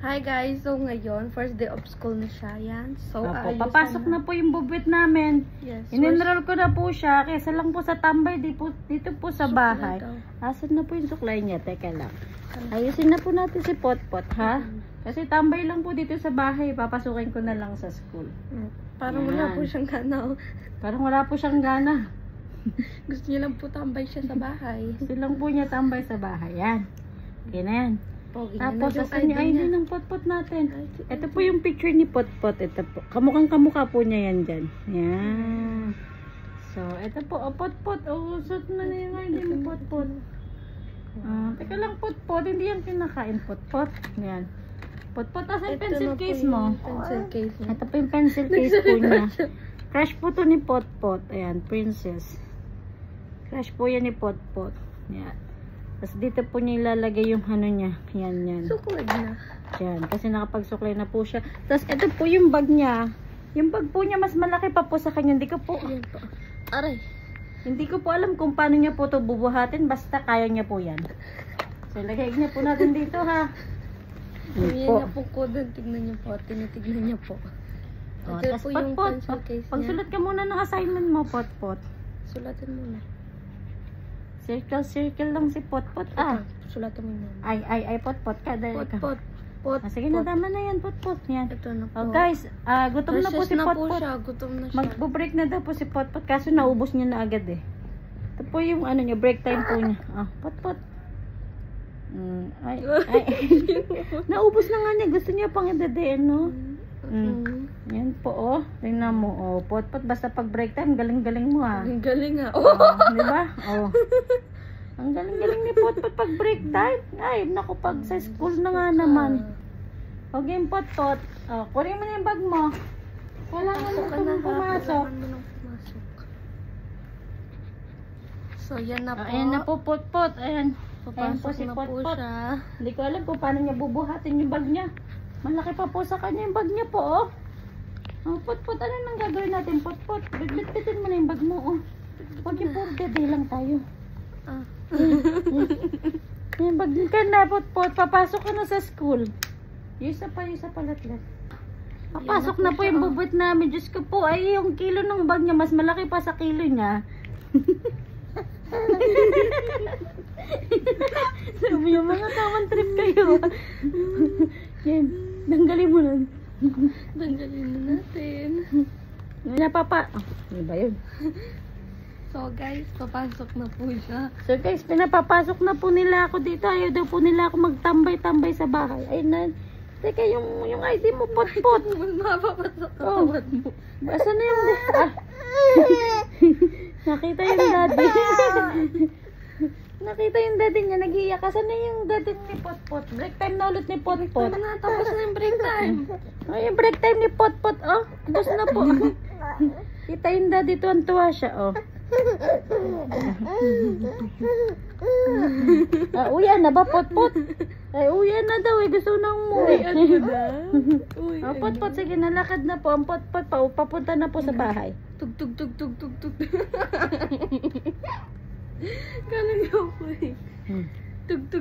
Hi guys, so ngayon, first day of school na siya, yan. So, papasok na po yung bubwit namin. Yes. In-enroll ko na po siya, kaysa lang po sa tambay, dito po sa bahay. Asan na po yung suklay niya? Teka lang. Ayusin na po natin si Potpot, ha? Kasi tambay lang po dito sa bahay, papasukin ko na lang sa school. Parang wala po siyang gana. Parang wala po siyang gana. Gusto niya lang po tambay siya sa bahay. Gusto lang po niya tambay sa bahay. Yan. Okay na yan. Tapos, asan yung ID ng Potpot natin? Ito po yung picture ni Potpot. Ito po. Kamukha po niya yan dyan. Yan. So, ito po. Potpot. Usot na yung ID ni Potpot. Teka lang, Potpot. Hindi yan kinakain, Potpot. Yan. Potpot, asan yung pencil case mo? Pencil case niya. Ito po yung pencil case po niya. Crush po to ni Potpot. Ayan, princess. Crush po yan ni Potpot. Yan. Tapos dito po niya ilalagay yung ano niya. Yan, yan. Suklay na. Yan, kasi nakapagsuklay na po siya. Tapos ito po yung bag niya. Yung bag po niya mas malaki pa po sa kanya. Hindi ko po, aray. Hindi ko po alam kung paano niya po ito bubuhatin. Basta kaya niya po yan. So, lagay niya po natin dito, ha. Yan na po ko doon. Tignan niyo po. Tinitignan niyo po. Ito po yung pencil case niya. Pagsulat ka muna ng assignment mo, Potpot. Sulatin muna. Circle lang si Potpot. Sulatin mo muna. Ay, Potpot ka. Pot. Sige na, tama na yan, Potpot. Yan. Ito na po. Guys, gutom na po si Potpot. Gutom na siya. Magbo-break na daw po si Potpot. Kaso naubos niya na agad eh. Ito po yung ano niya, break time po niya. Potpot. Ay. Naubos na nga niya. Gusto niya pang idadeen, no? Yan po, tingnan mo, Potpot, basta pag break time, galing-galing mo, ha. Galing, ha. Di ba? Ang galing-galing ni Potpot pag break time. Ay, naku, pag sa school na nga naman. Okay, Potpot, kunin mo na yung bag mo. Kailangan mo itong pumasok. So, yan na po. Ayan na po, Potpot. Ayan. Ayan po Papasok si na po Potpot. siya. Hindi ko alam kung paano niya bubuhatin yung bag niya. Malaki pa po sa kanya yung bag niya po, Potpot, ano nang gagawin natin, Potpot? Bitbitin mo na yung bag mo, Huwag yung puro day lang tayo. Yung bag ka na, Potpot. Papasok ka na sa school. Yung isa pa latlet. Papasok na po yung bubwit namin. Diyos ko po, ay yung kilo ng bag niya, mas malaki pa sa kilo niya. Sabi yung mga kaman trip kayo. Yan, tanggalin mo na. Tanggalin na natin. Ano ba yun? So guys, papasok na po siya. So guys, pinapapasok na po nila ako dito. Ayaw daw po nila ako magtambay-tambay sa bahay. Ay na, teka yung ID mo, Potpot. Mapapasok ka mo. Basta na yung nakita yung daddy. Nakita yung daddy niya, nag-iiyak. Asan na yung daddy ni Potpot? Break time na ulit ni Potpot. Tapos na yung break time. Ay, yung break time ni Potpot, Tapos na po. Kita yung daddy, tuwan-tuwa siya, Uyan na ba, Potpot? Ay, uyan na daw, gusto nang umuwi. Potpot, sige, nalakad na po. Ang Potpot, papunta na po sa bahay. Tug. Galing ako eh. Tug.